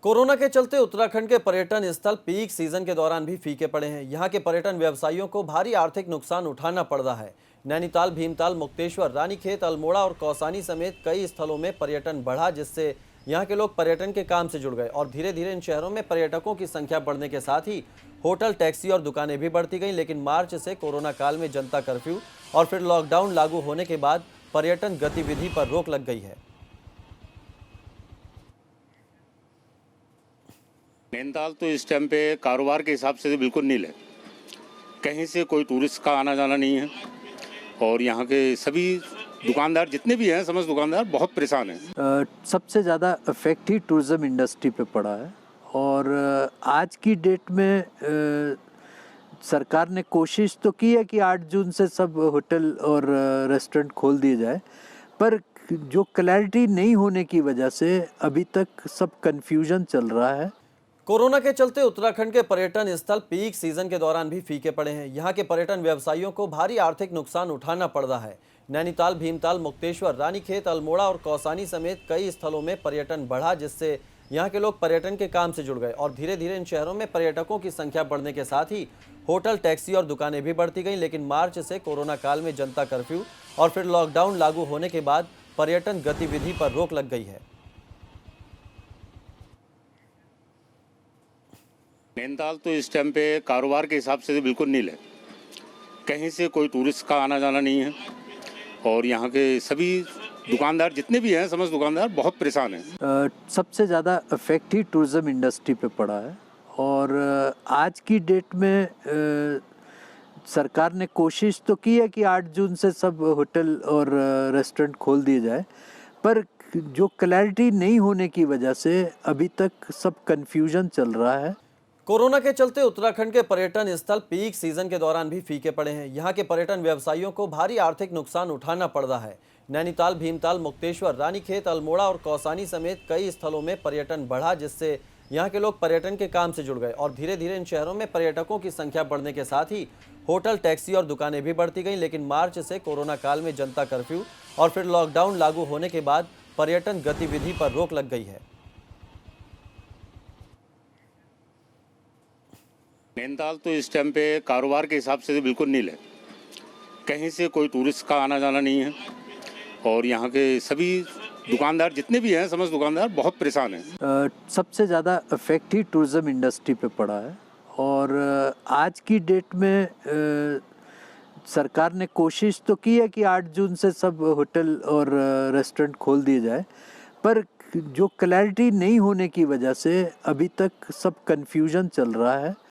Corona के चलते उत्तराखंड के पर्यटन स्थल पीक सीजन के दौरान भी फीके पड़े हैं। यहाँ के पर्यटन व्यवसायियों को भारी आर्थिक नुकसान उठाना पड़ रहा है। नैनीताल, भीमताल, मुक्तेश्वर, रानीखेत, अल्मोड़ा और कौसानी समेत कई स्थलों में पर्यटन बढ़ा, जिससे यहाँ के लोग पर्यटन के काम से जुड़ गए और धीरे धीरे इन शहरों में पर्यटकों की संख्या बढ़ने के साथ ही होटल, टैक्सी और दुकानें भी बढ़ती गईं। लेकिन मार्च से कोरोना काल में जनता कर्फ्यू और फिर लॉकडाउन लागू होने के बाद पर्यटन गतिविधि पर रोक लग गई है। नैनीताल तो इस टाइम पे कारोबार के हिसाब से तो बिल्कुल नील है। कहीं से कोई टूरिस्ट का आना जाना नहीं है और यहाँ के सभी दुकानदार जितने भी हैं, समस्त दुकानदार बहुत परेशान हैं। सबसे ज़्यादा इफेक्ट ही टूरिज़्म इंडस्ट्री पे पड़ा है और आज की डेट में सरकार ने कोशिश तो की है कि 8 जून से सब होटल और रेस्टोरेंट खोल दिए जाए, पर जो क्लैरिटी नहीं होने की वजह से अभी तक सब कन्फ्यूजन चल रहा है। कोरोना के चलते उत्तराखंड के पर्यटन स्थल पीक सीजन के दौरान भी फीके पड़े हैं। यहाँ के पर्यटन व्यवसायियों को भारी आर्थिक नुकसान उठाना पड़ रहा है। नैनीताल, भीमताल, मुक्तेश्वर, रानीखेत, अल्मोड़ा और कौसानी समेत कई स्थलों में पर्यटन बढ़ा, जिससे यहाँ के लोग पर्यटन के काम से जुड़ गए और धीरे धीरे इन शहरों में पर्यटकों की संख्या बढ़ने के साथ ही होटल, टैक्सी और दुकानें भी बढ़ती गईं। लेकिन मार्च से कोरोना काल में जनता कर्फ्यू और फिर लॉकडाउन लागू होने के बाद पर्यटन गतिविधि पर रोक लग गई है। नैनीताल तो इस टाइम पे कारोबार के हिसाब से तो बिल्कुल नील है। कहीं से कोई टूरिस्ट का आना जाना नहीं है और यहाँ के सभी दुकानदार जितने भी हैं, समस्त दुकानदार बहुत परेशान हैं। सबसे ज़्यादा इफेक्ट ही टूरिज़्म इंडस्ट्री पे पड़ा है और आज की डेट में सरकार ने कोशिश तो की है कि 8 जून से सब होटल और रेस्टोरेंट खोल दिए जाए, पर जो क्लैरिटी नहीं होने की वजह से अभी तक सब कन्फ्यूजन चल रहा है। कोरोना के चलते उत्तराखंड के पर्यटन स्थल पीक सीजन के दौरान भी फीके पड़े हैं। यहाँ के पर्यटन व्यवसायियों को भारी आर्थिक नुकसान उठाना पड़ रहा है। नैनीताल, भीमताल, मुक्तेश्वर, रानीखेत, अल्मोड़ा और कौसानी समेत कई स्थलों में पर्यटन बढ़ा, जिससे यहाँ के लोग पर्यटन के काम से जुड़ गए और धीरे धीरे इन शहरों में पर्यटकों की संख्या बढ़ने के साथ ही होटल, टैक्सी और दुकानें भी बढ़ती गईं। लेकिन मार्च से कोरोना काल में जनता कर्फ्यू और फिर लॉकडाउन लागू होने के बाद पर्यटन गतिविधि पर रोक लग गई है। नैनीताल तो इस टाइम पे कारोबार के हिसाब से तो बिल्कुल नील है। कहीं से कोई टूरिस्ट का आना जाना नहीं है और यहाँ के सभी दुकानदार जितने भी हैं, समस्त दुकानदार बहुत परेशान हैं। सबसे ज़्यादा इफेक्ट ही टूरिज़्म इंडस्ट्री पे पड़ा है और आज की डेट में सरकार ने कोशिश तो की है कि 8 जून से सब होटल और रेस्टोरेंट खोल दिए जाए, पर जो क्लैरिटी नहीं होने की वजह से अभी तक सब कन्फ्यूजन चल रहा है।